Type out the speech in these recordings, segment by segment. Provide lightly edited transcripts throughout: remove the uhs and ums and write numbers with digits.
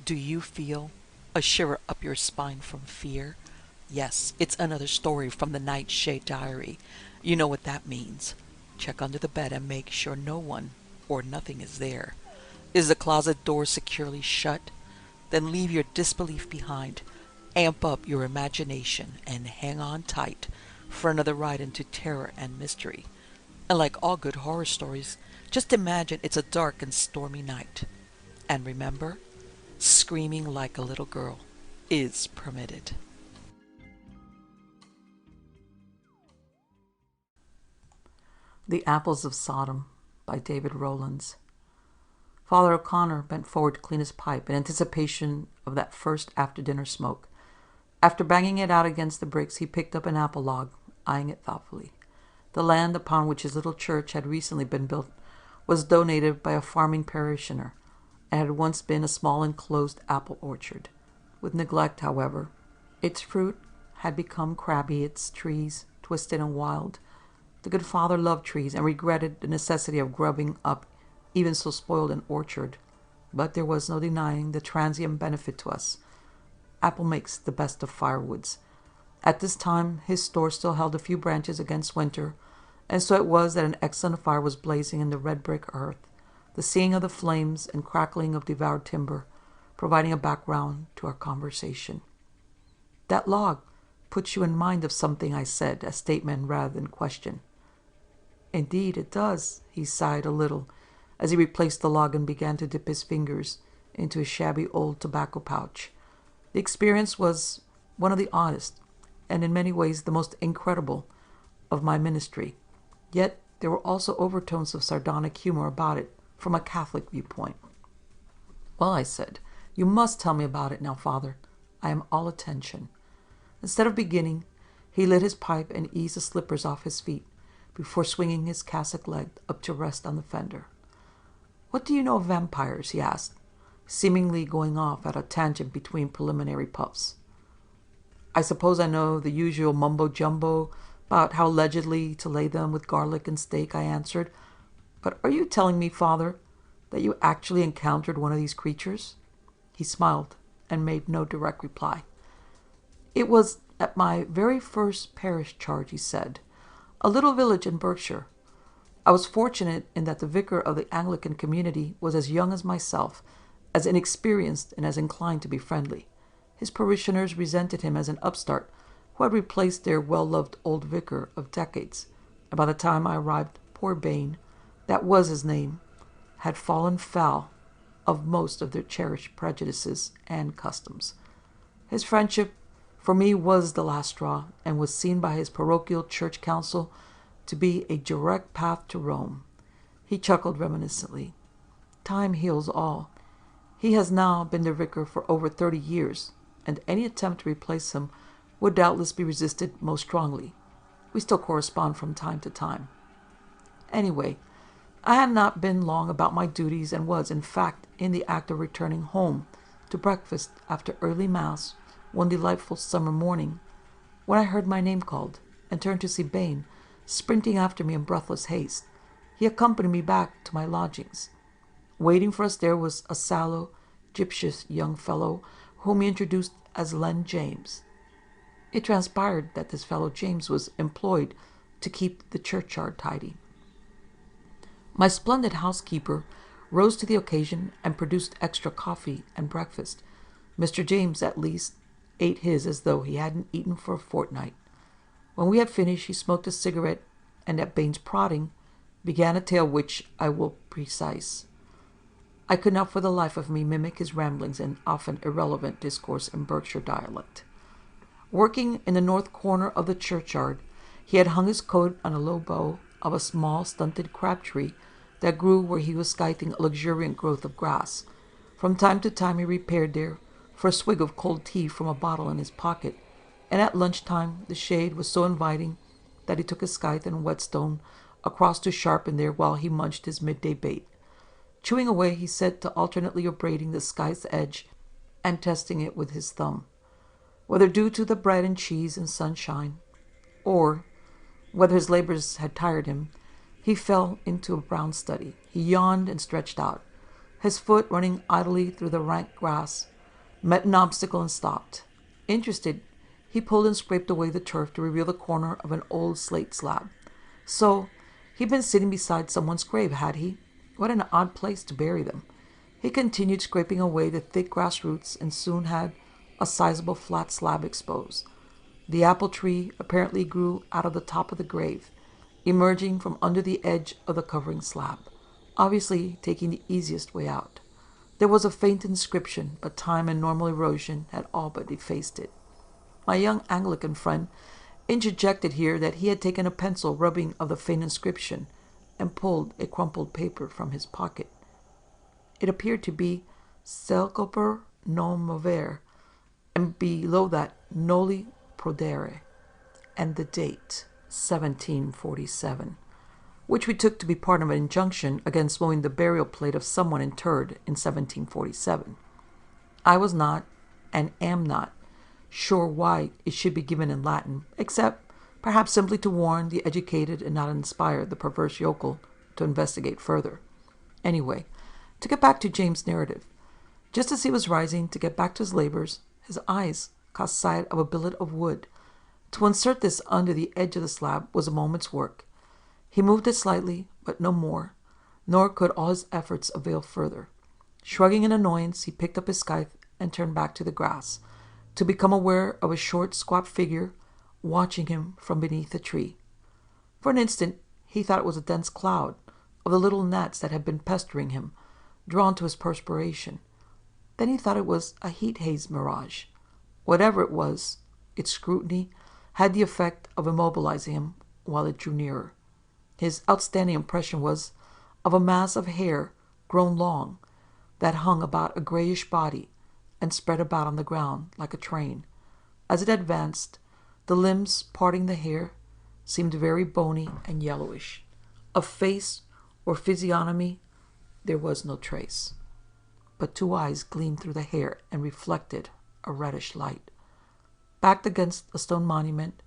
Do you feel a shiver up your spine from fear? Yes, it's another story from the Nightshade diary. You know what that means. Check under the bed and make sure no one or nothing is there. Is the closet door securely shut? Then leave your disbelief behind. Amp up your imagination and hang on tight for another ride into terror and mystery. And like all good horror stories, just imagine it's a dark and stormy night. And remember, screaming like a little girl is permitted. The Apples of Sodom by David Rowlands. Father O'Connor bent forward to clean his pipe in anticipation of that first after-dinner smoke. After banging it out against the bricks, he picked up an apple log, eyeing it thoughtfully. The land upon which his little church had recently been built was donated by a farming parishioner, and had once been a small enclosed apple orchard. With neglect, however, its fruit had become crabby, its trees twisted and wild. The good father loved trees and regretted the necessity of grubbing up even so spoiled an orchard, but there was no denying the transient benefit to us. Apple makes the best of firewoods. At this time, his store still held a few branches against winter, and so it was that an excellent fire was blazing in the red brick earth, the seeing of the flames and crackling of devoured timber providing a background to our conversation. "That log puts you in mind of something," I said, as statement rather than question. "Indeed it does," he sighed a little, as he replaced the log and began to dip his fingers into his shabby old tobacco pouch. The experience was one of the oddest, and in many ways the most incredible, of my ministry. Yet there were also overtones of sardonic humor about it from a Catholic viewpoint. "Well," I said, "you must tell me about it now, Father. I am all attention." Instead of beginning, he lit his pipe and eased the slippers off his feet before swinging his cassock leg up to rest on the fender. "What do you know of vampires?" he asked, seemingly going off at a tangent between preliminary puffs. "I suppose I know the usual mumbo-jumbo about how allegedly to lay them with garlic and steak," I answered. "But are you telling me, Father, that you actually encountered one of these creatures?" He smiled and made no direct reply. "It was at my very first parish charge," he said, "a little village in Berkshire. I was fortunate in that the vicar of the Anglican community was as young as myself, as inexperienced and as inclined to be friendly. His parishioners resented him as an upstart who had replaced their well-loved old vicar of decades, and by the time I arrived, poor Bain, that was his name, had fallen foul of most of their cherished prejudices and customs. His friendship for me was the last straw, and was seen by his parochial church council to be a direct path to Rome." He chuckled reminiscently. "Time heals all. He has now been the vicar for over 30 years, and any attempt to replace him would doubtless be resisted most strongly. We still correspond from time to time. Anyway, I had not been long about my duties, and was, in fact, in the act of returning home to breakfast after early Mass one delightful summer morning, when I heard my name called, and turned to see Bain sprinting after me in breathless haste. He accompanied me back to my lodgings. Waiting for us there was a sallow, gyptious young fellow whom he introduced as Len James. It transpired that this fellow James was employed to keep the churchyard tidy. My splendid housekeeper rose to the occasion and produced extra coffee and breakfast. Mr. James, at least, ate his as though he hadn't eaten for a fortnight. When we had finished, he smoked a cigarette, and at Bain's prodding, began a tale which I will precise. I could not for the life of me mimic his ramblings and often irrelevant discourse in Berkshire dialect. Working in the north corner of the churchyard, he had hung his coat on a low bough of a small stunted crab tree that grew where he was scything a luxuriant growth of grass. From time to time he repaired there for a swig of cold tea from a bottle in his pocket, and at lunchtime the shade was so inviting that he took his scythe and whetstone across to sharpen there while he munched his midday bait. Chewing away, he set to alternately abrading the scythe's edge and testing it with his thumb. Whether due to the bread and cheese and sunshine, or whether his labors had tired him, he fell into a brown study. He yawned and stretched out, his foot running idly through the rank grass met an obstacle and stopped. Interested, he pulled and scraped away the turf to reveal the corner of an old slate slab. So, he'd been sitting beside someone's grave, had he? What an odd place to bury them. He continued scraping away the thick grass roots and soon had a sizable flat slab exposed. The apple tree apparently grew out of the top of the grave, emerging from under the edge of the covering slab, obviously taking the easiest way out. There was a faint inscription, but time and normal erosion had all but effaced it. My young Anglican friend interjected here that he had taken a pencil rubbing of the faint inscription and pulled a crumpled paper from his pocket. It appeared to be Selcoper non movere, and below that Noli prodere, and the date 1747, which we took to be part of an injunction against mowing the burial plate of someone interred in 1747. I was not, and am not, sure why it should be given in Latin, except perhaps simply to warn the educated and not inspire the perverse yokel to investigate further. Anyway, to get back to James' narrative, just as he was rising to get back to his labors, his eyes caught sight of a billet of wood. To insert this under the edge of the slab was a moment's work. He moved it slightly, but no more, nor could all his efforts avail further. Shrugging in annoyance, he picked up his scythe and turned back to the grass, to become aware of a short, squat figure watching him from beneath a tree. For an instant, he thought it was a dense cloud of the little gnats that had been pestering him, drawn to his perspiration. Then he thought it was a heat haze mirage. Whatever it was, its scrutiny had the effect of immobilizing him while it drew nearer. His outstanding impression was of a mass of hair grown long that hung about a grayish body and spread about on the ground like a train. As it advanced, the limbs parting the hair seemed very bony and yellowish. Of face or physiognomy there was no trace, but two eyes gleamed through the hair and reflected a reddish light. Backed against a stone monument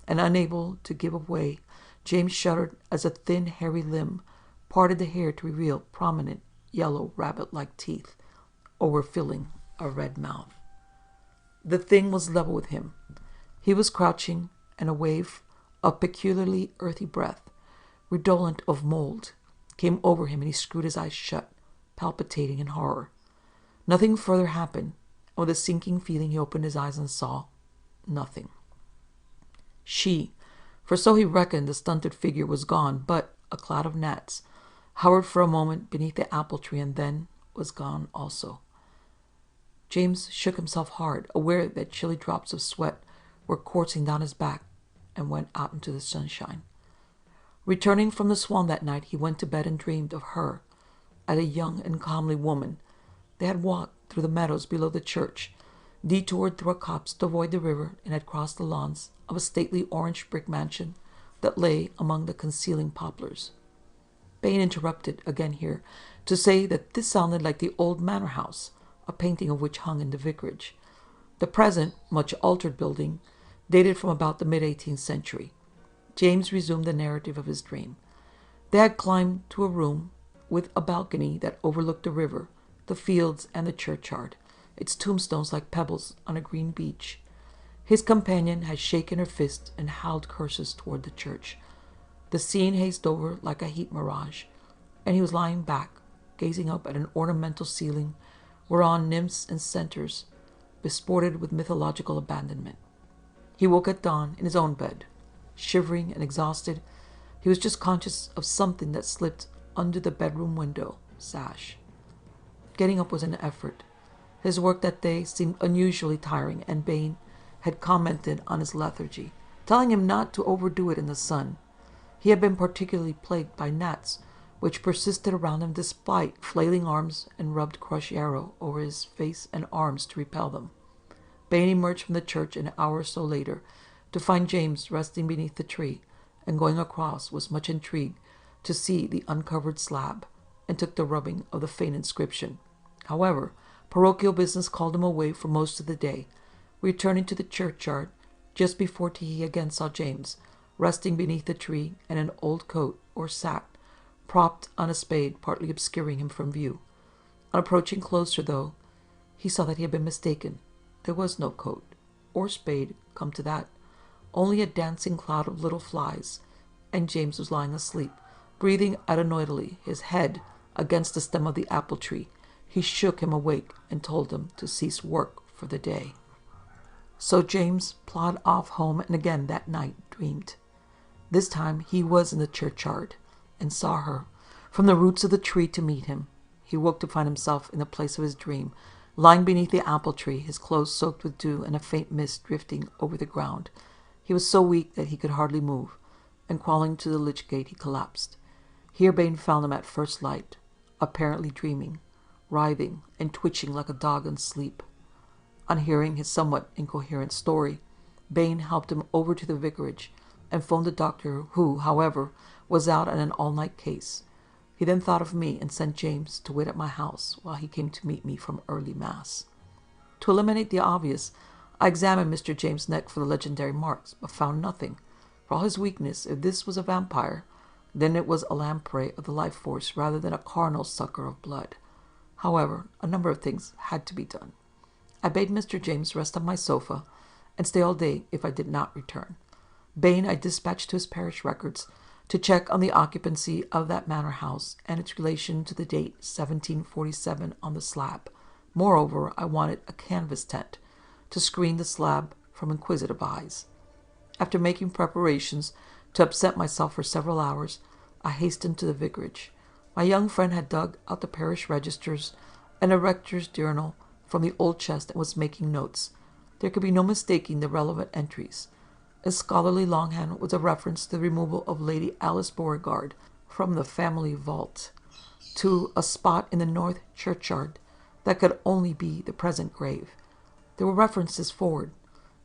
and unable to give way, James shuddered as a thin, hairy limb parted the hair to reveal prominent, yellow, rabbit-like teeth, overfilling a red mouth. The thing was level with him. He was crouching, and a wave of peculiarly earthy breath, redolent of mold, came over him, and he screwed his eyes shut, palpitating in horror. Nothing further happened, and with a sinking feeling he opened his eyes and saw nothing. She, for so he reckoned the stunted figure, was gone, but a cloud of gnats hovered for a moment beneath the apple tree and then was gone also. James shook himself hard, aware that chilly drops of sweat were coursing down his back, and went out into the sunshine. Returning from the Swan that night, he went to bed and dreamed of her as a young and comely woman. They had walked through the meadows below the church, detoured through a copse to avoid the river, and had crossed the lawns of a stately orange brick mansion that lay among the concealing poplars. Bain interrupted again here to say that this sounded like the old manor house, a painting of which hung in the vicarage. The present, much altered building dated from about the mid-18th century. James resumed the narrative of his dream. They had climbed to a room with a balcony that overlooked the river, the fields, and the churchyard, its tombstones like pebbles on a green beach. His companion had shaken her fist and howled curses toward the church. The scene hazed over like a heat mirage, and he was lying back, gazing up at an ornamental ceiling whereon nymphs and centaurs besported with mythological abandonment. He woke at dawn in his own bed. Shivering and exhausted, he was just conscious of something that slipped under the bedroom window sash. Getting up was an effort. His work that day seemed unusually tiring, and Bain had commented on his lethargy, telling him not to overdo it in the sun. He had been particularly plagued by gnats, which persisted around him despite flailing arms and rubbed crushed yarrow over his face and arms to repel them. Bain emerged from the church an hour or so later to find James resting beneath the tree, and going across was much intrigued to see the uncovered slab, and took the rubbing of the faint inscription. However, parochial business called him away for most of the day. Returning to the churchyard, just before tea he again saw James, resting beneath the tree, and an old coat, or sack, propped on a spade, partly obscuring him from view. On approaching closer, though, He saw that he had been mistaken. There was no coat, or spade, come to that, only a dancing cloud of little flies, and James was lying asleep, breathing adenoidally, his head against the stem of the apple tree. He shook him awake and told him to cease work for the day. So James plodded off home and again that night dreamed. This time he was in the churchyard and saw her from the roots of the tree to meet him. He woke to find himself in the place of his dream, lying beneath the apple tree, his clothes soaked with dew and a faint mist drifting over the ground. He was so weak that he could hardly move, and crawling to the lich gate he collapsed. Here Bane found him at first light, apparently dreaming, writhing and twitching like a dog in sleep. On hearing his somewhat incoherent story, Bane helped him over to the vicarage and phoned the doctor, who, however, was out on an all-night case. He then thought of me and sent James to wait at my house while he came to meet me from early mass. To eliminate the obvious, I examined Mr. James' neck for the legendary marks, but found nothing. For all his weakness, if this was a vampire, then it was a lamprey of the life force rather than a carnal sucker of blood. However, a number of things had to be done. I bade Mr. James rest on my sofa and stay all day if I did not return. Bane I dispatched to his parish records to check on the occupancy of that manor house and its relation to the date 1747 on the slab. Moreover, I wanted a canvas tent to screen the slab from inquisitive eyes. After making preparations to absent myself for several hours, I hastened to the vicarage. My young friend had dug out the parish registers and a rector's journal from the old chest and was making notes. There could be no mistaking the relevant entries. A scholarly longhand was a reference to the removal of Lady Alice Beauregard from the family vault to a spot in the north churchyard that could only be the present grave. There were references forward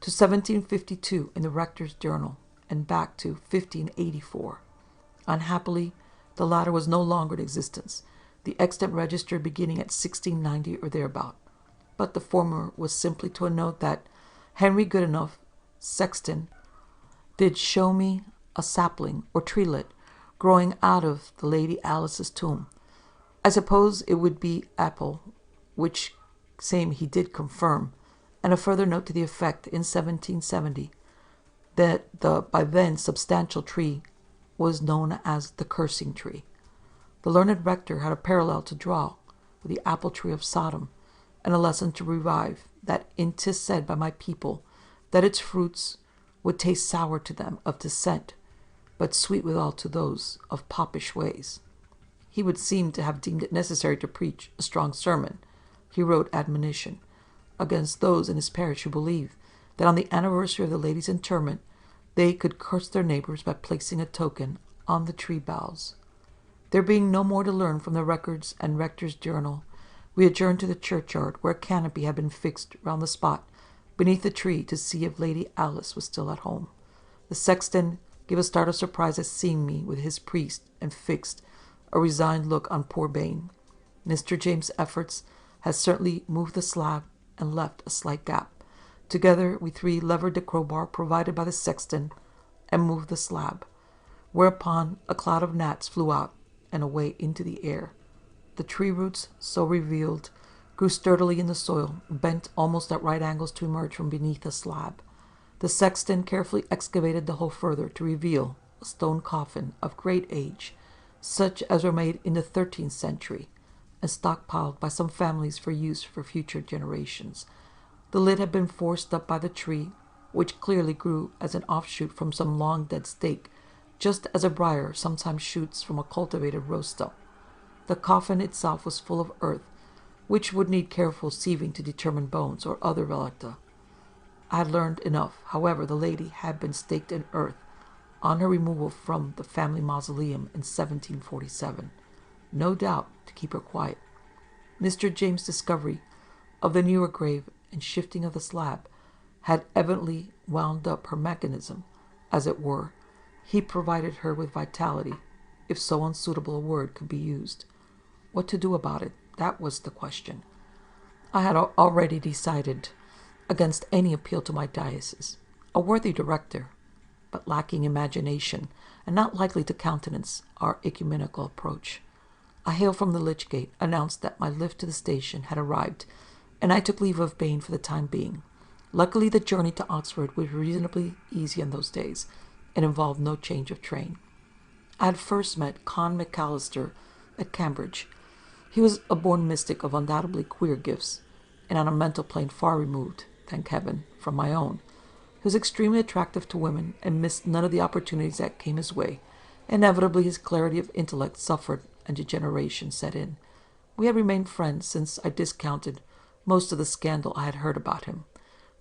to 1752 in the rector's journal and back to 1584. Unhappily, the latter was no longer in existence, the extant register beginning at 1690 or thereabout. But the former was simply to a note that Henry Goodenough, sexton, did show me a sapling or treelet growing out of the Lady Alice's tomb. I suppose it would be apple, which same he did confirm, and a further note to the effect in 1770 that the by then substantial tree was known as the cursing tree. The learned rector had a parallel to draw with the apple tree of Sodom, and a lesson to revive that in 'tis said by my people that its fruits would taste sour to them of dissent, but sweet withal to those of popish ways. He would seem to have deemed it necessary to preach a strong sermon, he wrote admonition, against those in his parish who believed that on the anniversary of the lady's interment they could curse their neighbors by placing a token on the tree boughs. There being no more to learn from the records and rector's journal, we adjourned to the churchyard, where a canopy had been fixed round the spot beneath the tree to see if Lady Alice was still at home. The sexton gave a start of surprise at seeing me with his priest and fixed a resigned look on poor Bane. Mr. James' efforts had certainly moved the slab and left a slight gap. Together we three levered the crowbar provided by the sexton and moved the slab, whereupon a cloud of gnats flew out and away into the air. The tree roots, so revealed, grew sturdily in the soil, bent almost at right angles to emerge from beneath the slab. The sexton carefully excavated the hole further to reveal a stone coffin of great age, such as were made in the 13th century, and stockpiled by some families for use for future generations. The lid had been forced up by the tree, which clearly grew as an offshoot from some long-dead stake, just as a briar sometimes shoots from a cultivated rose stump. The coffin itself was full of earth, which would need careful sieving to determine bones or other relicta. I had learned enough. However, the lady had been staked in earth on her removal from the family mausoleum in 1747, no doubt to keep her quiet. Mr. James' discovery of the newer grave and shifting of the slab had evidently wound up her mechanism, as it were. He provided her with vitality, if so unsuitable a word could be used. What to do about it? That was the question. I had already decided against any appeal to my diocese. A worthy director, but lacking imagination and not likely to countenance our ecumenical approach. A hail from the lich gate announced that my lift to the station had arrived, and I took leave of Bain for the time being. Luckily, the journey to Oxford was reasonably easy in those days, and involved no change of train. I had first met Con McAllister at Cambridge. He was a born mystic of undoubtedly queer gifts, and on a mental plane far removed, thank heaven, from my own. He was extremely attractive to women, and missed none of the opportunities that came his way. Inevitably, his clarity of intellect suffered, and degeneration set in. We had remained friends since I discounted most of the scandal I had heard about him,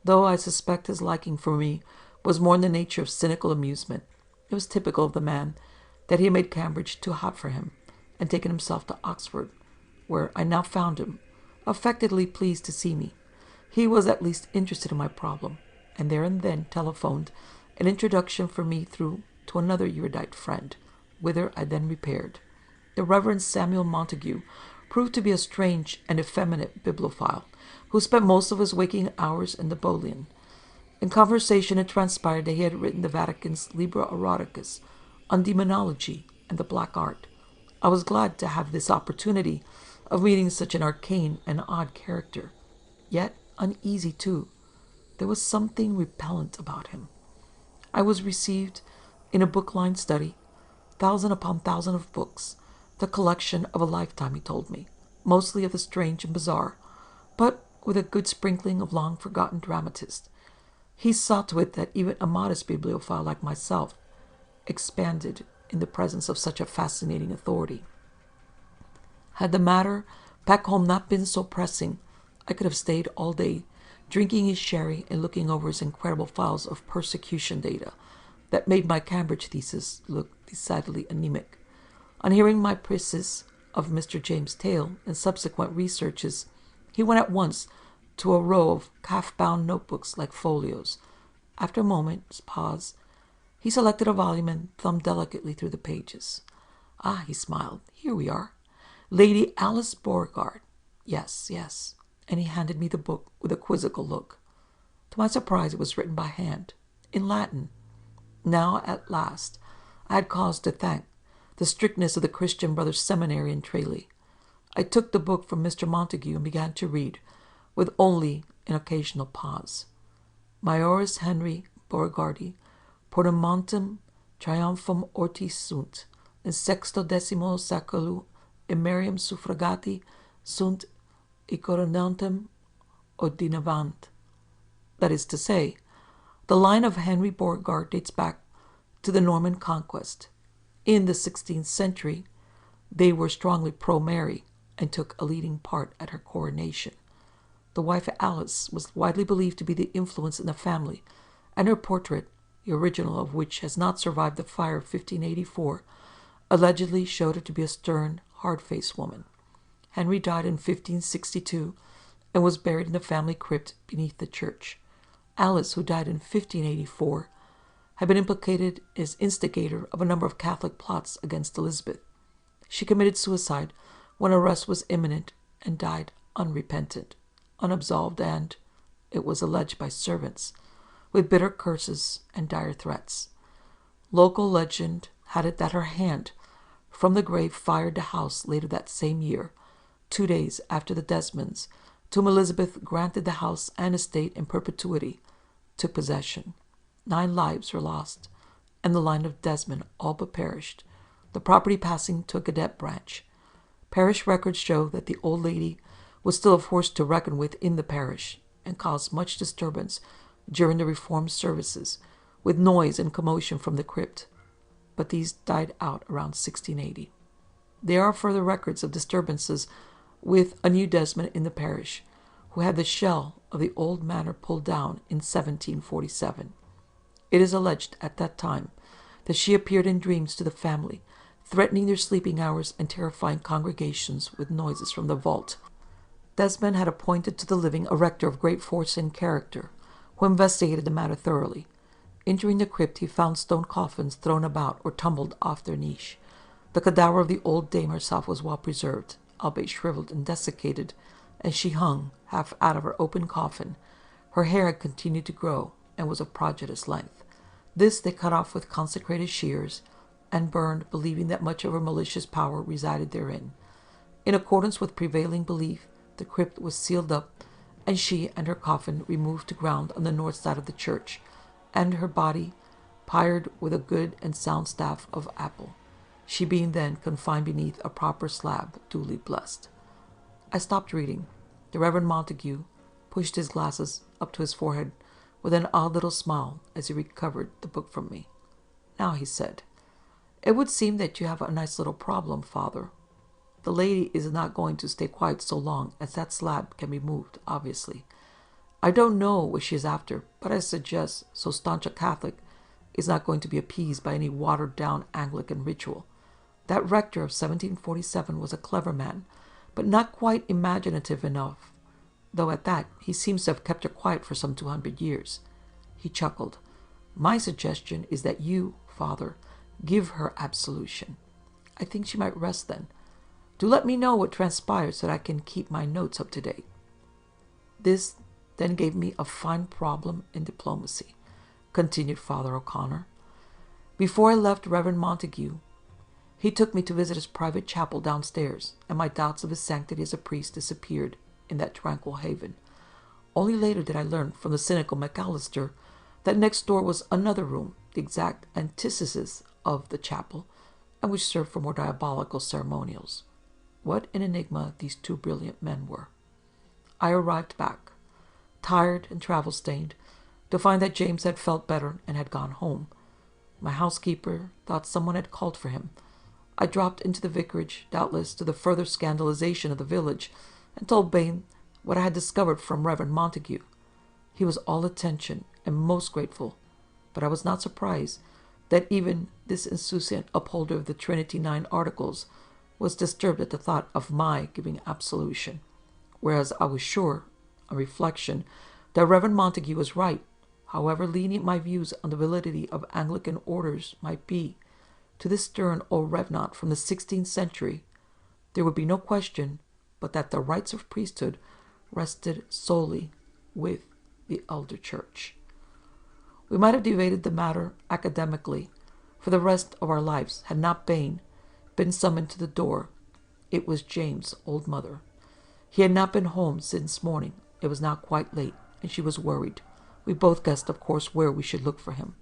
though I suspect his liking for me was more in the nature of cynical amusement. It was typical of the man that he had made Cambridge too hot for him, and taken himself to Oxford, where I now found him, affectedly pleased to see me. He was at least interested in my problem, and there and then telephoned an introduction for me through to another erudite friend, whither I then repaired. The Reverend Samuel Montague proved to be a strange and effeminate bibliophile, who spent most of his waking hours in the Bodleian. In conversation it transpired that he had written the Vatican's Libra Eroticus on demonology and the black art. I was glad to have this opportunity of meeting such an arcane and odd character, yet uneasy too. There was something repellent about him. I was received in a book-lined study, thousand upon thousand of books, the collection of a lifetime, he told me, mostly of the strange and bizarre, but with a good sprinkling of long-forgotten dramatists. He saw to it that even a modest bibliophile like myself expanded in the presence of such a fascinating authority. Had the matter back home not been so pressing, I could have stayed all day, drinking his sherry and looking over his incredible files of persecution data that made my Cambridge thesis look decidedly anemic. On hearing my praises of Mr. James Taylor and subsequent researches, he went at once to a row of calf-bound notebooks like folios. After a moment's pause, he selected a volume and thumbed delicately through the pages. "Ah," he smiled, "here we are. Lady Alice Beauregard. Yes, yes." And he handed me the book with a quizzical look. To my surprise, it was written by hand, in Latin. Now, at last, I had cause to thank the strictness of the Christian Brothers Seminary in Tralee. I took the book from Mr. Montague and began to read, with only an occasional pause. Majoris Henry Beauregardi, Portamontem triumphum ortis sunt, in sextodecimo seculu Imerium suffragati sunt coronantem ordinavant. That is to say, the line of Henry Beauregard dates back to the Norman Conquest. In the 16th century, they were strongly pro-Mary and took a leading part at her coronation. The wife Alice was widely believed to be the influence in the family, and her portrait, the original of which has not survived the fire of 1584, allegedly showed her to be a stern, hard-faced woman. Henry died in 1562 and was buried in the family crypt beneath the church. Alice, who died in 1584, had been implicated as instigator of a number of Catholic plots against Elizabeth. She committed suicide when arrest was imminent and died unrepentant, unabsolved, and, it was alleged by servants, with bitter curses and dire threats. Local legend had it that her hand from the grave fired the house later that same year, 2 days after the Desmonds, to whom Elizabeth granted the house and estate in perpetuity, took possession. 9 lives were lost, and the line of Desmond all but perished, the property passing to a cadet branch. Parish records show that the old lady was still a force to reckon with in the parish, and caused much disturbance during the Reformed services, with noise and commotion from the crypt, but these died out around 1680. There are further records of disturbances with a new Desmond in the parish, who had the shell of the old manor pulled down in 1747. It is alleged at that time that she appeared in dreams to the family, threatening their sleeping hours and terrifying congregations with noises from the vault. Desmond had appointed to the living a rector of great force and character, who investigated the matter thoroughly. Entering the crypt, he found stone coffins thrown about or tumbled off their niche. The cadaver of the old dame herself was well preserved, albeit shriveled and desiccated, and she hung half out of her open coffin. Her hair had continued to grow, and was of prodigious length. This they cut off with consecrated shears, and burned, believing that much of her malicious power resided therein. In accordance with prevailing belief, the crypt was sealed up, and she and her coffin removed to ground on the north side of the church, and her body pyred with a good and sound staff of apple, she being then confined beneath a proper slab, duly blessed. I stopped reading. The Reverend Montague pushed his glasses up to his forehead with an odd little smile as he recovered the book from me. Now, he said, it would seem that you have a nice little problem, Father. The lady is not going to stay quiet so long as that slab can be moved, obviously. I don't know what she is after, but I suggest so staunch a Catholic is not going to be appeased by any watered-down Anglican ritual. That rector of 1747 was a clever man, but not quite imaginative enough, though at that he seems to have kept her quiet for some 200 years. He chuckled. My suggestion is that you, Father, give her absolution. I think she might rest then. Do let me know what transpires so that I can keep my notes up to date. This then gave me a fine problem in diplomacy, continued Father O'Connor. Before I left Reverend Montague, he took me to visit his private chapel downstairs, and my doubts of his sanctity as a priest disappeared in that tranquil haven. Only later did I learn from the cynical McAllister that next door was another room, the exact antithesis of the chapel, and which served for more diabolical ceremonials. What an enigma these two brilliant men were. I arrived back, tired and travel-stained, to find that James had felt better and had gone home. My housekeeper thought someone had called for him. I dropped into the vicarage, doubtless to the further scandalization of the village, and told Bain what I had discovered from Reverend Montague. He was all attention and most grateful, but I was not surprised that even this insouciant upholder of the Trinity 9 Articles was disturbed at the thought of my giving absolution, whereas I was sure, on reflection, that Reverend Montague was right. However lenient my views on the validity of Anglican orders might be, to this stern old revenant from the 16th century, there would be no question but that the rights of priesthood rested solely with the elder church. We might have debated the matter academically for the rest of our lives had not Bain been summoned to the door. It was James' old mother. He had not been home since morning. It was now quite late, and she was worried. We both guessed, of course, where we should look for him.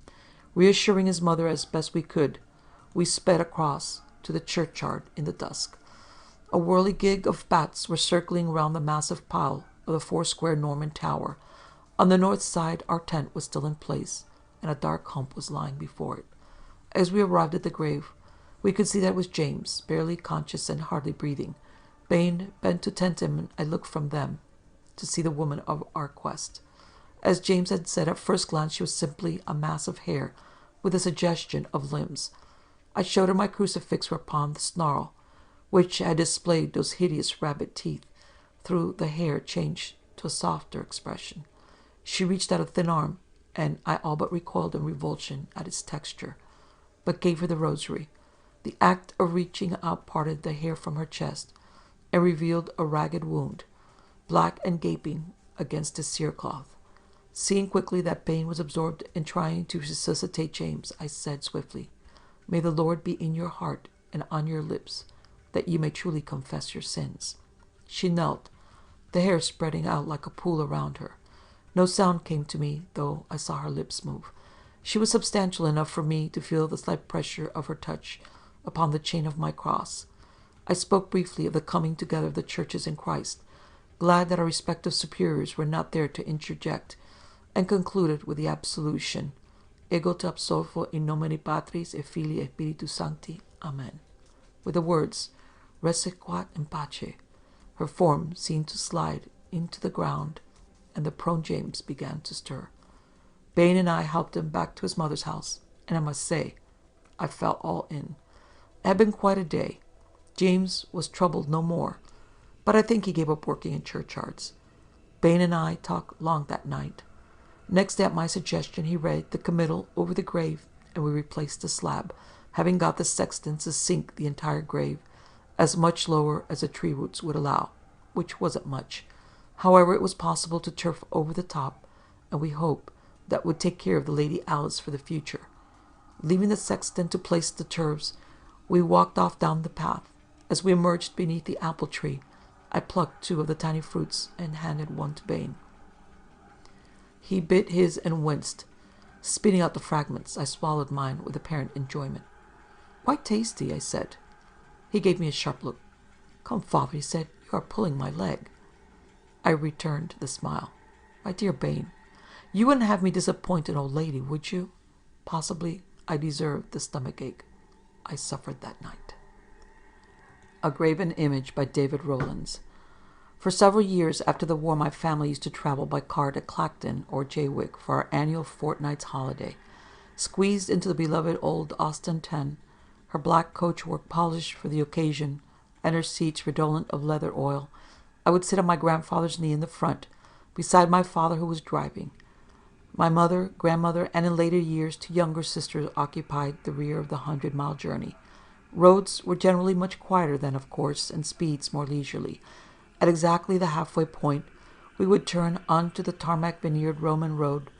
Reassuring his mother as best we could, we sped across to the churchyard in the dusk. A whirligig of bats were circling round the massive pile of the four-square Norman tower. On the north side, our tent was still in place, and a dark hump was lying before it. As we arrived at the grave, we could see that it was James, barely conscious and hardly breathing. Bain bent to tend him, and I looked from them to see the woman of our quest. As James had said, at first glance she was simply a mass of hair with a suggestion of limbs. I showed her my crucifix, whereupon the snarl, which had displayed those hideous rabbit teeth through the hair, changed to a softer expression. She reached out a thin arm, and I all but recoiled in revulsion at its texture, but gave her the rosary. The act of reaching out parted the hair from her chest and revealed a ragged wound, black and gaping against the cerecloth. Seeing quickly that Bain was absorbed in trying to resuscitate James, I said swiftly, "May the Lord be in your heart and on your lips, that you may truly confess your sins." She knelt, the hair spreading out like a pool around her. No sound came to me, though I saw her lips move. She was substantial enough for me to feel the slight pressure of her touch upon the chain of my cross. I spoke briefly of the coming together of the churches in Christ, glad that our respective superiors were not there to interject, and concluded with the absolution, "Ego te absolvo in nomine Patris et Filii et Spiritus Sancti. Amen." With the words, "Resequat in pace," her form seemed to slide into the ground, and the prone James began to stir. Bain and I helped him back to his mother's house, and I must say, I felt all in. It had been quite a day. James was troubled no more, but I think he gave up working in churchyards. Bain and I talked long that night. Next day, at my suggestion, he read the committal over the grave, and we replaced the slab, having got the sexton to sink the entire grave as much lower as the tree roots would allow, which wasn't much. However, it was possible to turf over the top, and we hope that would take care of the Lady Alice for the future. Leaving the sexton to place the turfs, we walked off down the path. As we emerged beneath the apple tree, I plucked 2 of the tiny fruits and handed one to Bane. He bit his and winced. Spitting out the fragments, I swallowed mine with apparent enjoyment. "Quite tasty," I said. He gave me a sharp look. "Come, father," he said, "you are pulling my leg." I returned the smile. "My dear Bane, you wouldn't have me disappoint an old lady, would you?" Possibly I deserved the stomachache I suffered that night. A Graven Image by David Rowlands. For several years after the war, my family used to travel by car to Clacton or Jaywick for our annual fortnight's holiday. Squeezed into the beloved old Austin 10, her black coachwork polished for the occasion, and her seats redolent of leather oil, I would sit on my grandfather's knee in the front, beside my father who was driving. My mother, grandmother, and in later years 2 younger sisters occupied the rear of the 100-mile journey. Roads were generally much quieter then, of course, and speeds more leisurely. At exactly the halfway point, we would turn onto the tarmac-veneered Roman road,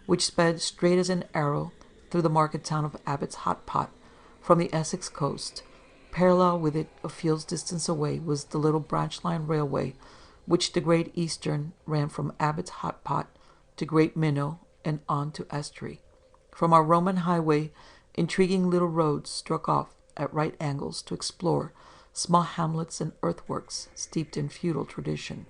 which sped straight as an arrow through the market town of Abbott's Hot Pot from the Essex coast. Parallel with it, a field's distance away, was the little branch-line railway, which the Great Eastern ran from Abbott's Hot Pot to Great Minnow and on to Estuary. From our Roman highway, intriguing little roads struck off at right angles to explore small hamlets and earthworks steeped in feudal tradition.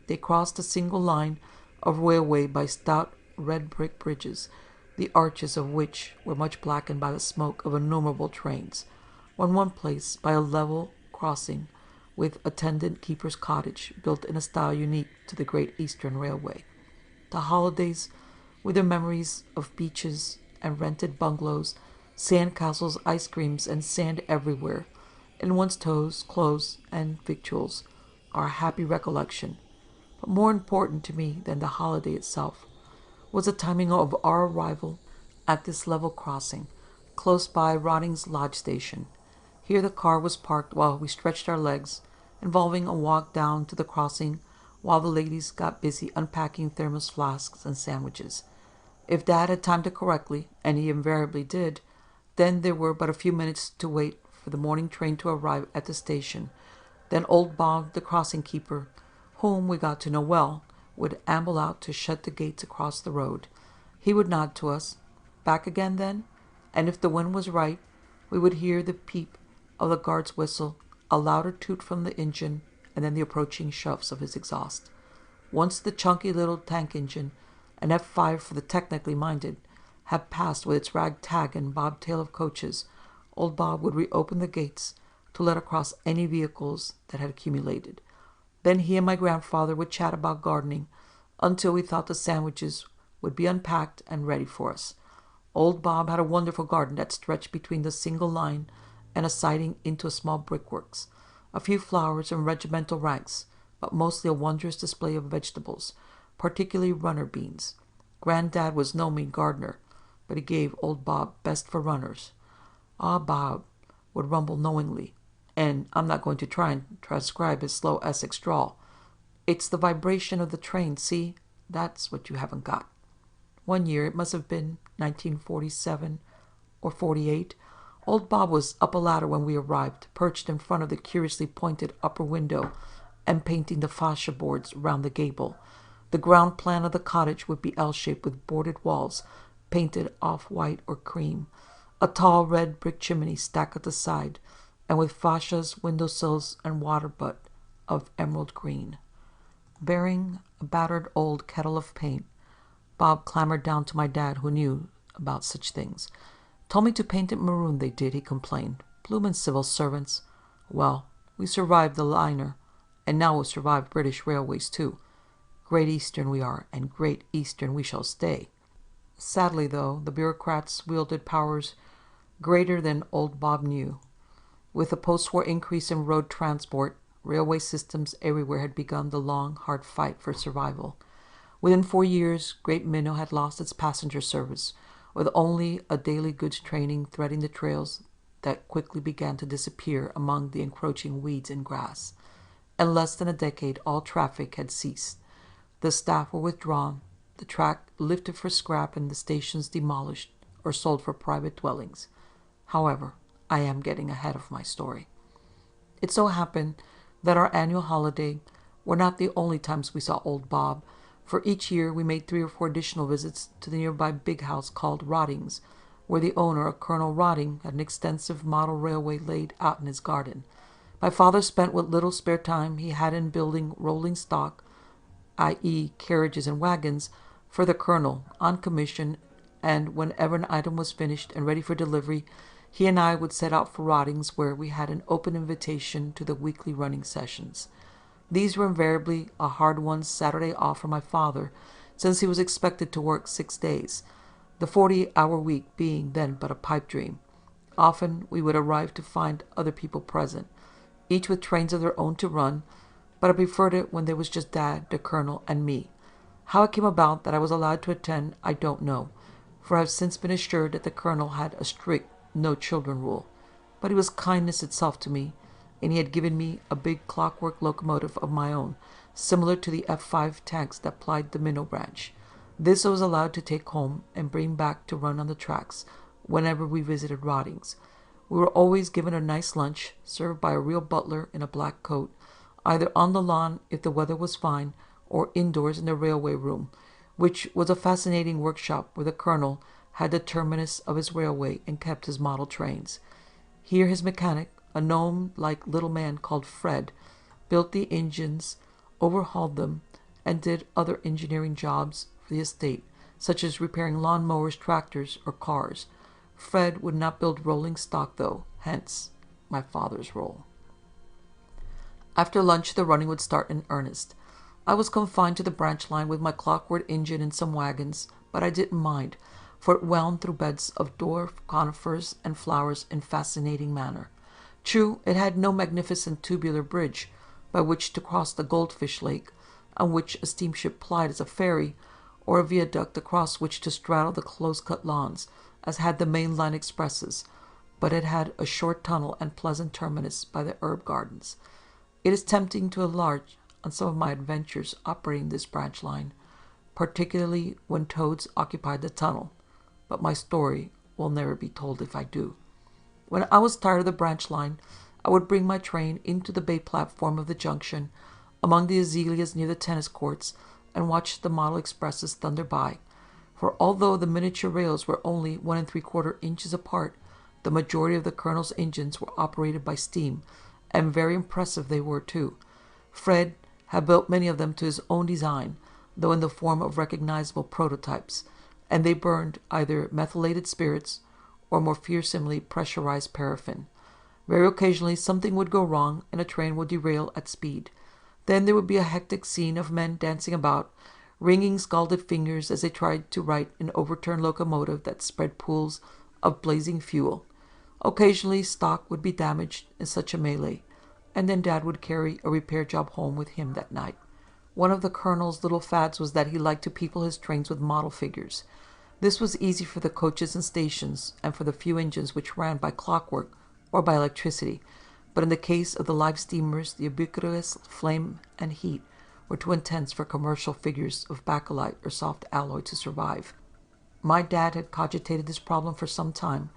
They crossed a single line of railway by stout red brick bridges, the arches of which were much blackened by the smoke of innumerable trains, or in one place by a level crossing with attendant keeper's cottage built in a style unique to the Great Eastern Railway. The holidays, with their memories of beaches and rented bungalows, sand castles, ice creams, and sand everywhere, in one's toes, clothes, and victuals, are a happy recollection. But more important to me than the holiday itself was the timing of our arrival at this level crossing, close by Rotting's Lodge Station. Here the car was parked while we stretched our legs, involving a walk down to the crossing while the ladies got busy unpacking thermos flasks and sandwiches. If Dad had timed it correctly, and he invariably did, then there were but a few minutes to wait for the morning train to arrive at the station. Then old Bob, the crossing keeper, whom we got to know well, would amble out to shut the gates across the road. He would nod to us, "Back again, then?" And if the wind was right, we would hear the peep of the guard's whistle, a louder toot from the engine, and then the approaching shoves of his exhaust. Once the chunky little tank engine, an F5 for the technically minded, had passed with its ragtag and bobtail of coaches, old Bob would reopen the gates to let across any vehicles that had accumulated. Then he and my grandfather would chat about gardening until we thought the sandwiches would be unpacked and ready for us. Old Bob had a wonderful garden that stretched between the single line and a siding into a small brickworks. A few flowers and regimental ranks, but mostly a wondrous display of vegetables, particularly runner beans. Granddad was no mean gardener, but he gave old Bob best for runners. "Ah, Bob," would rumble knowingly, and I'm not going to try and transcribe his slow Essex drawl. "It's the vibration of the train, see? That's what you haven't got." One year, it must have been 1947 or 48, old Bob was up a ladder when we arrived, perched in front of the curiously pointed upper window and painting the fascia boards round the gable. The ground plan of the cottage would be L-shaped with boarded walls, painted off-white or cream, a tall red brick chimney stacked at the side, and with fascias, windowsills, and water butt of emerald green. Bearing a battered old kettle of paint, Bob clambered down to my dad, who knew about such things. "Told me to paint it maroon, they did," he complained. "Bloomin' civil servants. Well, we survived the liner, and now we'll survive British railways too. Great Eastern we are, and Great Eastern we shall stay." Sadly, though, the bureaucrats wielded powers greater than old Bob knew. With the post-war increase in road transport, railway systems everywhere had begun the long, hard fight for survival. Within 4 years, Great Minnow had lost its passenger service, with only a daily goods train threading the trails that quickly began to disappear among the encroaching weeds and grass. In less than a decade, all traffic had ceased. The staff were withdrawn, the track lifted for scrap, and the stations demolished or sold for private dwellings. However, I am getting ahead of my story. It so happened that our annual holiday were not the only times we saw old Bob, for each year we made 3 or 4 additional visits to the nearby big house called Rowlands, where the owner, a Colonel Rotting, had an extensive model railway laid out in his garden. My father spent what little spare time he had in building rolling stock, i.e. carriages and wagons, for the Colonel, on commission, and whenever an item was finished and ready for delivery, he and I would set out for Rotting's, where we had an open invitation to the weekly running sessions. These were invariably a hard-won Saturday off for my father, since he was expected to work 6 days, the 40-hour week being then but a pipe dream. Often we would arrive to find other people present, each with trains of their own to run, but I preferred it when there was just Dad, the Colonel, and me. How it came about that I was allowed to attend, I don't know, for I have since been assured that the Colonel had a strict no-children rule. But he was kindness itself to me, and he had given me a big clockwork locomotive of my own, similar to the F5 tanks that plied the Minnow Branch. This I was allowed to take home and bring back to run on the tracks whenever we visited Rotting's. We were always given a nice lunch, served by a real butler in a black coat, either on the lawn if the weather was fine, or indoors in the railway room, which was a fascinating workshop where the Colonel had the terminus of his railway and kept his model trains. Here his mechanic, a gnome-like little man called Fred, built the engines, overhauled them, and did other engineering jobs for the estate, such as repairing lawn mowers, tractors, or cars. Fred would not build rolling stock, though, hence my father's role. After lunch, the running would start in earnest. I was confined to the branch line with my clockwork engine and some wagons, but I didn't mind, for it wound through beds of dwarf conifers and flowers in fascinating manner. True, it had no magnificent tubular bridge by which to cross the goldfish lake, on which a steamship plied as a ferry, or a viaduct across which to straddle the close-cut lawns, as had the main line expresses, but it had a short tunnel and pleasant terminus by the herb gardens. It is tempting to enlarge on some of my adventures operating this branch line, particularly when toads occupied the tunnel, but my story will never be told if I do. When I was tired of the branch line, I would bring my train into the bay platform of the junction, among the azaleas near the tennis courts, and watch the model expresses thunder by. For although the miniature rails were only 1 3/4 inches apart, the majority of the Colonel's engines were operated by steam, and very impressive they were too. Fred had built many of them to his own design, though in the form of recognizable prototypes, and they burned either methylated spirits or more fearsomely pressurized paraffin. Very occasionally something would go wrong and a train would derail at speed. Then there would be a hectic scene of men dancing about, wringing scalded fingers as they tried to right an overturned locomotive that spread pools of blazing fuel. Occasionally stock would be damaged in such a melee, and then Dad would carry a repair job home with him that night. One of the Colonel's little fads was that he liked to people his trains with model figures. This was easy for the coaches and stations, and for the few engines which ran by clockwork or by electricity, but in the case of the live steamers, the ubiquitous flame and heat were too intense for commercial figures of bakelite or soft alloy to survive. My dad had cogitated this problem for some time,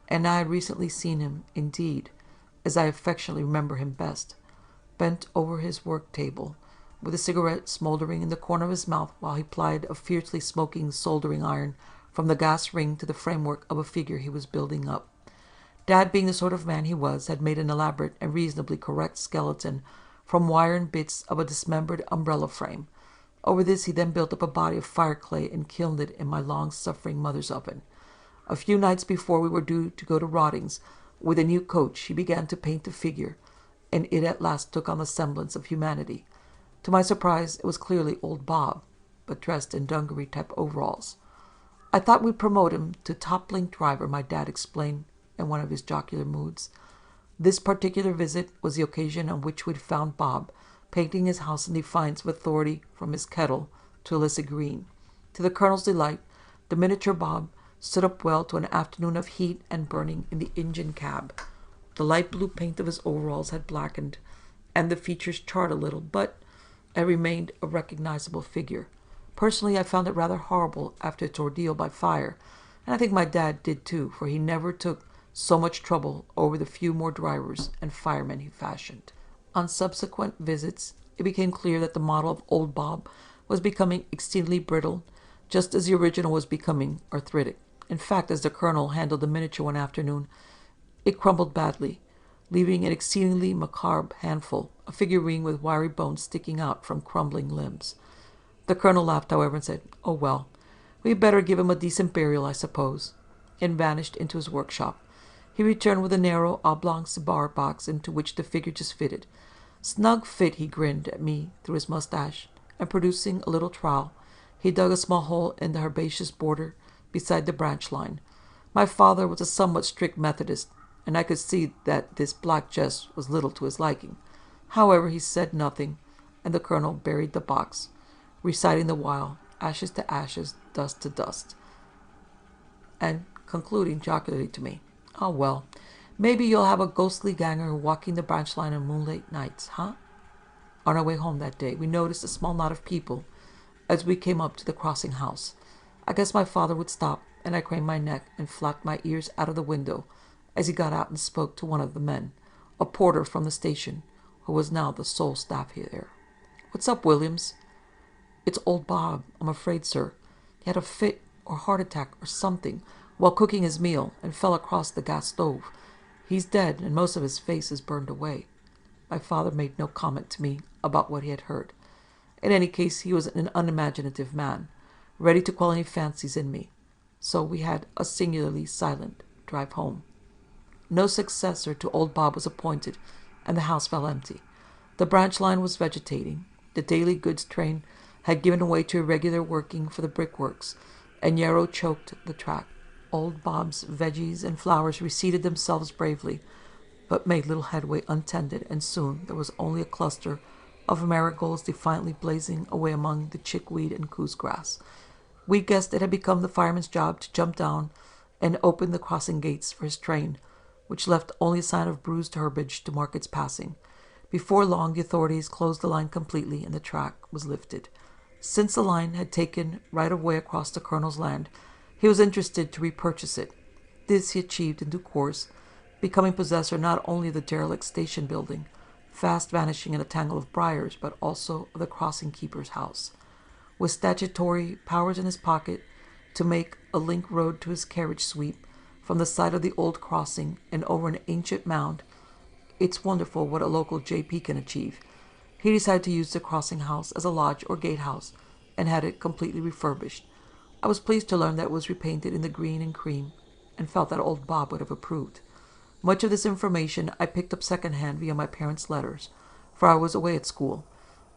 and I had recently seen him, indeed, as I affectionately remember him best, bent over his work table, with a cigarette smoldering in the corner of his mouth while he plied a fiercely smoking soldering iron from the gas ring to the framework of a figure he was building up. Dad, being the sort of man he was, had made an elaborate and reasonably correct skeleton from wire and bits of a dismembered umbrella frame. Over this he then built up a body of fire clay and kilned it in my long-suffering mother's oven. A few nights before we were due to go to Rotting's with a new coach, he began to paint the figure, and it at last took on the semblance of humanity. To my surprise, it was clearly old Bob, but dressed in dungaree-type overalls. "I thought we'd promote him to top-link driver," my dad explained in one of his jocular moods. This particular visit was the occasion on which we'd found Bob painting his house in defiance of authority from his kettle to illicit green. To the Colonel's delight, the miniature Bob stood up well to an afternoon of heat and burning in the engine cab. The light blue paint of his overalls had blackened, and the features charred a little, but it remained a recognizable figure. Personally, I found it rather horrible after its ordeal by fire, and I think my dad did too, for he never took so much trouble over the few more drivers and firemen he fashioned. On subsequent visits, it became clear that the model of Old Bob was becoming exceedingly brittle, just as the original was becoming arthritic. In fact, as the colonel handled the miniature one afternoon, it crumbled badly, leaving an exceedingly macabre handful, a figurine with wiry bones sticking out from crumbling limbs. The colonel laughed, however, and said, "Oh, well, we'd better give him a decent burial, I suppose," and vanished into his workshop. He returned with a narrow, oblong cigar box into which the figure just fitted. "Snug fit," he grinned at me through his mustache, and producing a little trowel, he dug a small hole in the herbaceous border beside the branch line. My father was a somewhat strict Methodist, and I could see that this black jest was little to his liking. However, he said nothing, and the colonel buried the box, reciting the while, "Ashes to ashes, dust to dust," and concluding jocularly to me, "Oh, well, maybe you'll have a ghostly ganger walking the branch line on moonlight nights, huh?" On our way home that day, we noticed a small knot of people as we came up to the crossing house. I guess my father would stop, and I craned my neck and flapped my ears out of the window as he got out and spoke to one of the men, a porter from the station, who was now the sole staff there. "What's up, Williams?" "It's old Bob, I'm afraid, sir. He had a fit or heart attack or something while cooking his meal and fell across the gas stove. He's dead, and most of his face is burned away." My father made no comment to me about what he had heard. In any case, he was an unimaginative man, ready to quell any fancies in me. So we had a singularly silent drive home. No successor to old Bob was appointed, and the house fell empty. The branch line was vegetating. The daily goods train had given way to irregular working for the brickworks, and Yarrow choked the track. Old Bob's veggies and flowers receded themselves bravely, but made little headway untended, and soon there was only a cluster of marigolds defiantly blazing away among the chickweed and goose grass. We guessed it had become the fireman's job to jump down and open the crossing gates for his train, which left only a sign of bruised herbage to mark its passing. Before long, the authorities closed the line completely, and the track was lifted. Since the line had taken right of way across the colonel's land, he was interested to repurchase it. This he achieved in due course, becoming possessor not only of the derelict station building, fast vanishing in a tangle of briars, but also of the crossing keeper's house. With statutory powers in his pocket to make a link road to his carriage sweep from the side of the old crossing and over an ancient mound, it's wonderful what a local J.P. can achieve. He decided to use the crossing house as a lodge or gatehouse and had it completely refurbished. I was pleased to learn that it was repainted in the green and cream, and felt that old Bob would have approved. Much of this information I picked up second-hand via my parents' letters, for I was away at school.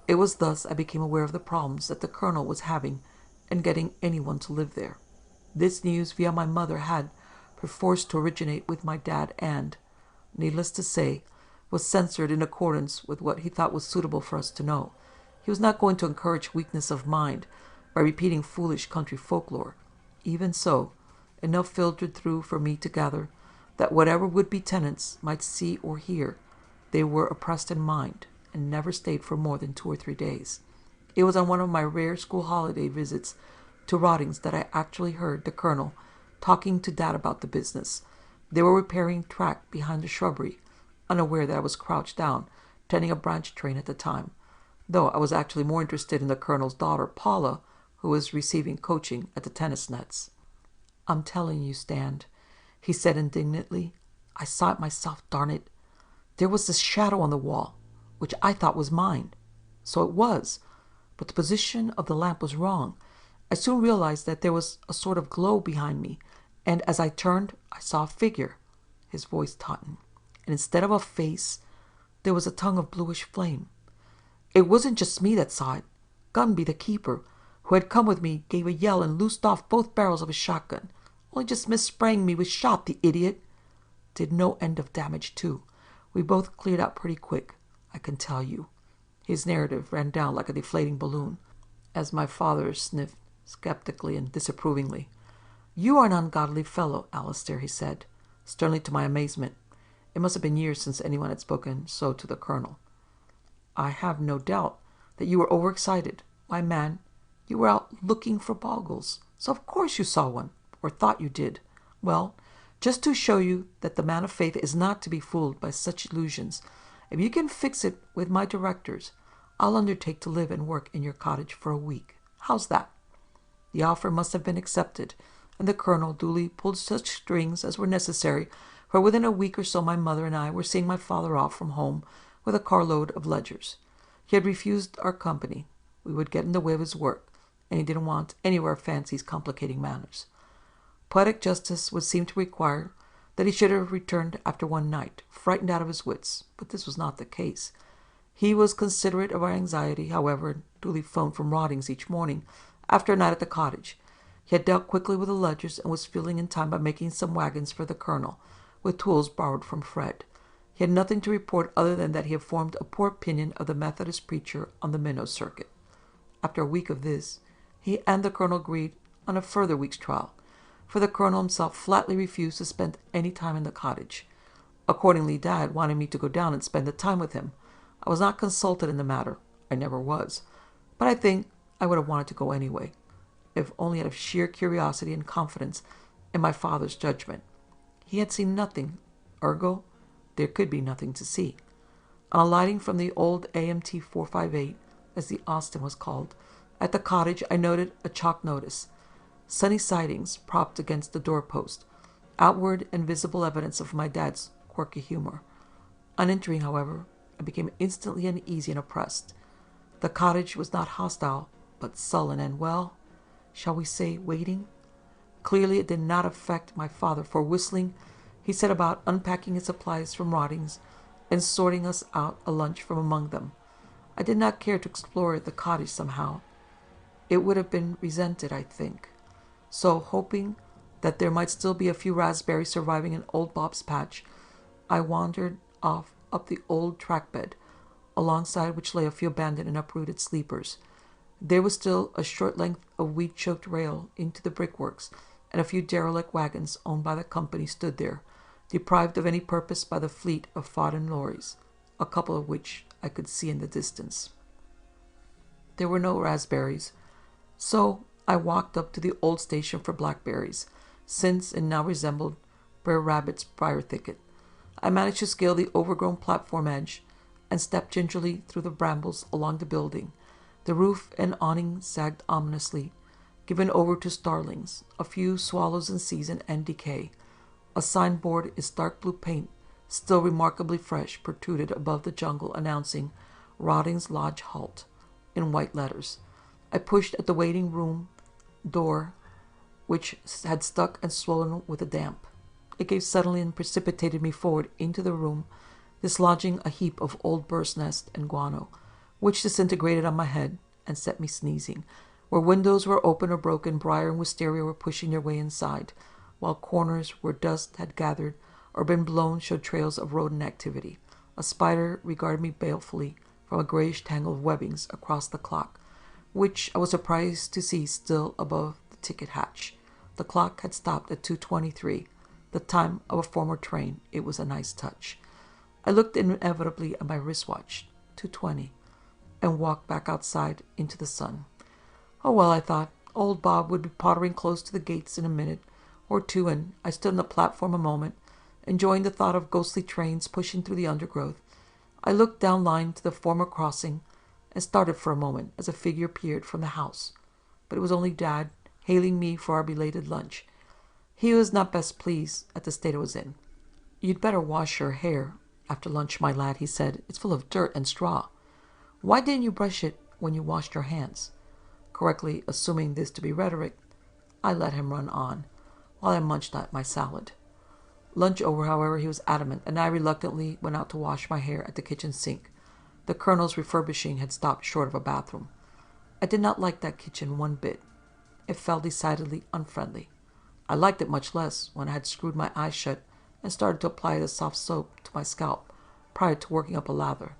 It was thus I became aware of the problems that the colonel was having in getting anyone to live there. This news via my mother had perforce to originate with my dad and, needless to say, was censored in accordance with what he thought was suitable for us to know. He was not going to encourage weakness of mind by repeating foolish country folklore. Even so, enough filtered through for me to gather that whatever would-be tenants might see or hear, they were oppressed in mind and never stayed for more than 2 or 3 days. It was on one of my rare school holiday visits to Rowlands that I actually heard the colonel talking to Dad about the business. They were repairing track behind the shrubbery, unaware that I was crouched down, tending a branch train at the time, though I was actually more interested in the colonel's daughter, Paula, who was receiving coaching at the tennis nets. "I'm telling you, Stan," he said indignantly. "I saw it myself, darn it. There was this shadow on the wall, which I thought was mine. So it was, but the position of the lamp was wrong. I soon realized that there was a sort of glow behind me, and as I turned, I saw a figure." His voice tautened. "And instead of a face, there was a tongue of bluish flame. It wasn't just me that saw it. Gunby, the keeper, who had come with me, gave a yell and loosed off both barrels of his shotgun. Only just missed spraying me with shot, the idiot. Did no end of damage, too. We both cleared out pretty quick, I can tell you." His narrative ran down like a deflating balloon, as my father sniffed skeptically and disapprovingly. "You are an ungodly fellow, Alistair," he said, sternly to my amazement. It must have been years since anyone had spoken so to the colonel. "I have no doubt that you were overexcited. Why, man, you were out looking for bogles, so of course you saw one, or thought you did. Well, just to show you that the man of faith is not to be fooled by such illusions, If you can fix it with my directors, I'll undertake to live and work in your cottage for a week. How's that?" The offer must have been accepted, and the colonel duly pulled such strings as were necessary, for within a week or so my mother and I were seeing my father off from home with a carload of ledgers. He had refused our company. We would get in the way of his work, and he didn't want any of our fancies complicating matters. Poetic justice would seem to require that he should have returned after one night, frightened out of his wits, but this was not the case. He was considerate of our anxiety, however, and duly phoned from Rowlands each morning after a night at the cottage. He had dealt quickly with the ledgers and was filling in time by making some wagons for the colonel, with tools borrowed from Fred. He had nothing to report other than that he had formed a poor opinion of the Methodist preacher on the minnow circuit. After a week of this, he and the colonel agreed on a further week's trial, for the colonel himself flatly refused to spend any time in the cottage. Accordingly, Dad wanted me to go down and spend the time with him. I was not consulted in the matter. I never was. But I think I would have wanted to go anyway, if only out of sheer curiosity and confidence in my father's judgment. He had seen nothing, ergo, there could be nothing to see. On alighting from the old AMT 458, as the Austin was called, at the cottage I noted a chalk notice, "Sunny Sidings," propped against the doorpost, outward and visible evidence of my dad's quirky humor. On entering, however, I became instantly uneasy and oppressed. The cottage was not hostile, but sullen and, well, shall we say, waiting? Clearly it did not affect my father, for whistling, he set about unpacking his supplies from Rowlands and sorting us out a lunch from among them. I did not care to explore the cottage somehow. It would have been resented, I think. So, hoping that there might still be a few raspberries surviving in old Bob's patch, I wandered off up the old track bed, alongside which lay a few abandoned and uprooted sleepers. There was still a short length of weed-choked rail into the brickworks, and a few derelict wagons owned by the company stood there, deprived of any purpose by the fleet of fodden lorries, a couple of which I could see in the distance. There were no raspberries, so I walked up to the old station for blackberries, since it now resembled Brer Rabbit's briar thicket. I managed to scale the overgrown platform edge and stepped gingerly through the brambles along the building. The roof and awning sagged ominously, given over to starlings, a few swallows in season and decay. A signboard in dark blue paint, still remarkably fresh, protruded above the jungle, announcing "Rowlands Lodge Halt" in white letters. I pushed at the waiting room door, which had stuck and swollen with the damp. It gave suddenly and precipitated me forward into the room, dislodging a heap of old bird's nest and guano, which disintegrated on my head and set me sneezing. Where windows were open or broken, briar and wisteria were pushing their way inside, while corners where dust had gathered or been blown showed trails of rodent activity. A spider regarded me balefully from a grayish tangle of webbings across the clock, which I was surprised to see still above the ticket hatch. The clock had stopped at 2:23, the time of a former train. It was a nice touch. I looked inevitably at my wristwatch, 2:20, and walked back outside into the sun. Oh well, I thought, old Bob would be pottering close to the gates in a minute or two, and I stood on the platform a moment, enjoying the thought of ghostly trains pushing through the undergrowth. I looked down line to the former crossing and started for a moment as a figure appeared from the house. But it was only Dad, hailing me for our belated lunch. He was not best pleased at the state I was in. "You'd better wash your hair after lunch, my lad," he said. "It's full of dirt and straw. Why didn't you brush it when you washed your hands?" Correctly assuming this to be rhetoric, I let him run on, while I munched at my salad. Lunch over, however, he was adamant, and I reluctantly went out to wash my hair at the kitchen sink. The colonel's refurbishing had stopped short of a bathroom. I did not like that kitchen one bit. It felt decidedly unfriendly. I liked it much less when I had screwed my eyes shut and started to apply the soft soap to my scalp prior to working up a lather.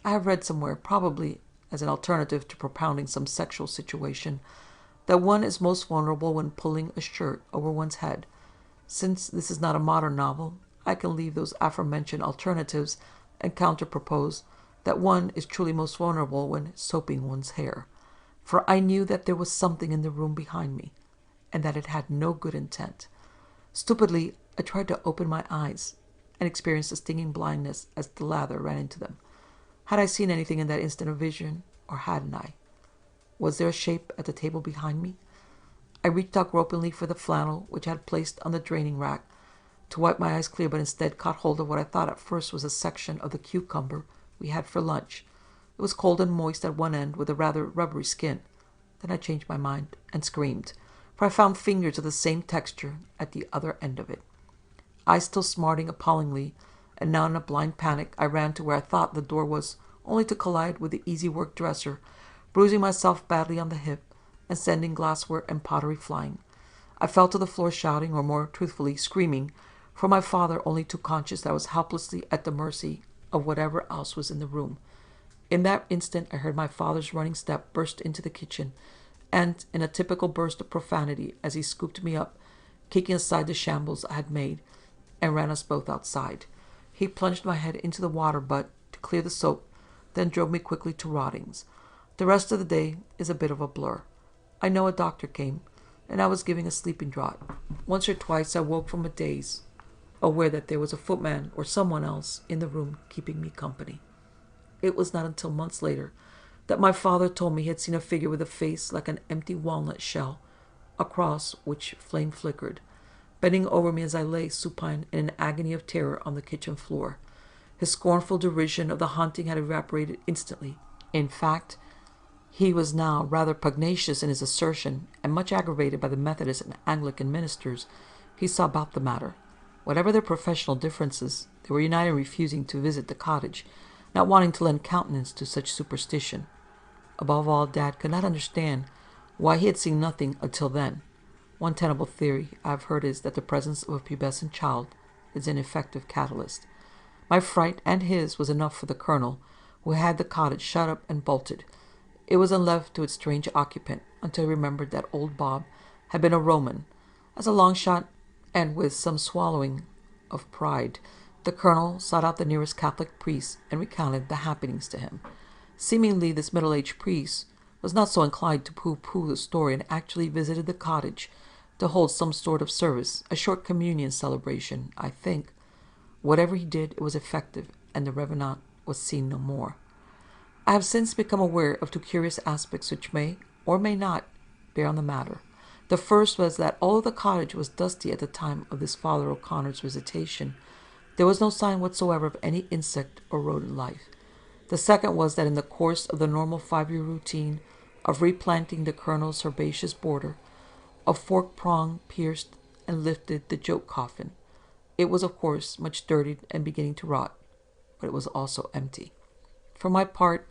I have read somewhere, probably as an alternative to propounding some sexual situation, that one is most vulnerable when pulling a shirt over one's head. Since this is not a modern novel, I can leave those aforementioned alternatives and counter-propose that one is truly most vulnerable when soaping one's hair. For I knew that there was something in the room behind me, and that it had no good intent. Stupidly, I tried to open my eyes, and experienced a stinging blindness as the lather ran into them. Had I seen anything in that instant of vision, or hadn't I? Was there a shape at the table behind me? I reached out gropingly for the flannel which I had placed on the draining rack to wipe my eyes clear, but instead caught hold of what I thought at first was a section of the cucumber we had for lunch. It was cold and moist at one end with a rather rubbery skin. Then I changed my mind and screamed, for I found fingers of the same texture at the other end of it. Eyes still smarting appallingly, and now in a blind panic I ran to where I thought the door was, only to collide with the easy-work dresser, bruising myself badly on the hip and sending glassware and pottery flying. I fell to the floor shouting, or more truthfully, screaming, for my father only too conscious that I was helplessly at the mercy of whatever else was in the room. In that instant I heard my father's running step burst into the kitchen, and in a typical burst of profanity as he scooped me up, kicking aside the shambles I had made, and ran us both outside. He plunged my head into the water butt to clear the soap, then drove me quickly to Rowlands. The rest of the day is a bit of a blur. I know a doctor came, and I was giving a sleeping draught. Once or twice I woke from a daze, aware that there was a footman or someone else in the room keeping me company. It was not until months later that my father told me he had seen a figure with a face like an empty walnut shell, across which flame flickered, bending over me as I lay supine in an agony of terror on the kitchen floor. His scornful derision of the haunting had evaporated instantly. In fact, he was now rather pugnacious in his assertion, and much aggravated by the Methodist and Anglican ministers he saw about the matter. Whatever their professional differences, they were united in refusing to visit the cottage, not wanting to lend countenance to such superstition. Above all, Dad could not understand why he had seen nothing until then. One tenable theory I have heard is that the presence of a pubescent child is an effective catalyst. My fright and his was enough for the colonel, who had the cottage shut up and bolted. It was left to its strange occupant until he remembered that old Bob had been a Roman. As a long shot, and with some swallowing of pride, the colonel sought out the nearest Catholic priest and recounted the happenings to him. Seemingly, this middle-aged priest was not so inclined to pooh-pooh the story and actually visited the cottage to hold some sort of service, a short communion celebration, I think. Whatever he did, it was effective, and the revenant was seen no more. I have since become aware of two curious aspects which may, or may not, bear on the matter. The first was that although the cottage was dusty at the time of this Father O'Connor's visitation, there was no sign whatsoever of any insect or rodent life. The second was that in the course of the normal 5-year routine of replanting the colonel's herbaceous border, a forked prong pierced and lifted the joke coffin. It was, of course, much dirtied and beginning to rot, but it was also empty. For my part,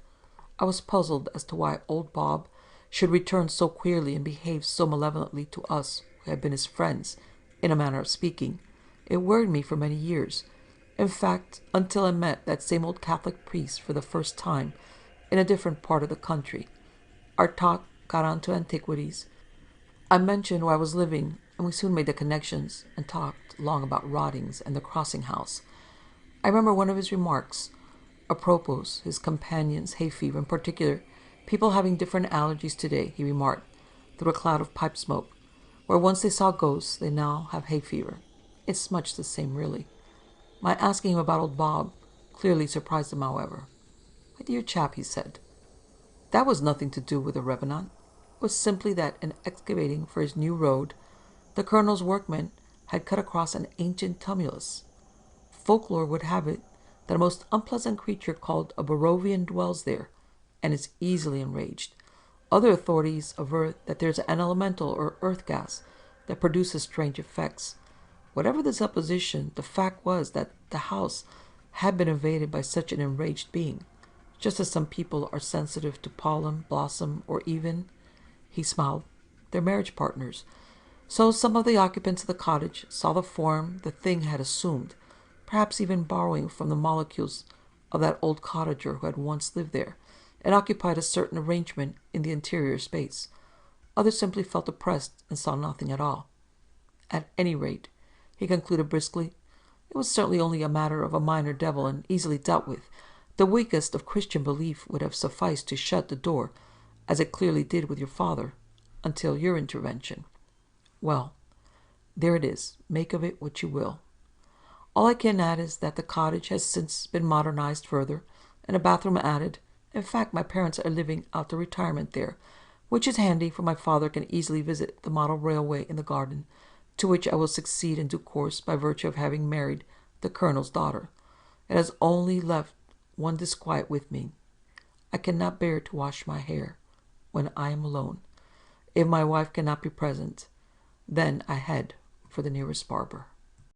I was puzzled as to why old Bob should return so queerly and behave so malevolently to us who had been his friends, in a manner of speaking. It worried me for many years. In fact, until I met that same old Catholic priest for the first time in a different part of the country. Our talk got on to antiquities. I mentioned where I was living, and we soon made the connections and talked long about Rottings and the crossing house. I remember one of his remarks, apropos his companion's hay fever, in particular, people having different allergies today, he remarked, through a cloud of pipe smoke. Where once they saw ghosts, they now have hay fever. It's much the same, really. My asking him about old Bob clearly surprised him, however. My dear chap, he said, that was nothing to do with the revenant. It was simply that in excavating for his new road, the colonel's workmen had cut across an ancient tumulus. Folklore would have it that a most unpleasant creature called a Barovian dwells there, and is easily enraged. Other authorities aver that there's an elemental or earth gas that produces strange effects. Whatever the supposition, the fact was that the house had been invaded by such an enraged being, just as some people are sensitive to pollen, blossom, or even, he smiled, their marriage partners. So some of the occupants of the cottage saw the form the thing had assumed, perhaps even borrowing from the molecules of that old cottager who had once lived there, and occupied a certain arrangement in the interior space. Others simply felt oppressed and saw nothing at all. At any rate, he concluded briskly, it was certainly only a matter of a minor devil and easily dealt with. The weakest of Christian belief would have sufficed to shut the door, as it clearly did with your father, until your intervention. Well, there it is. Make of it what you will. All I can add is that the cottage has since been modernized further, and a bathroom added. In fact, my parents are living out their retirement there, which is handy, for my father can easily visit the model railway in the garden, to which I will succeed in due course by virtue of having married the colonel's daughter. It has only left one disquiet with me. I cannot bear to wash my hair when I am alone. If my wife cannot be present, then I head for the nearest barber.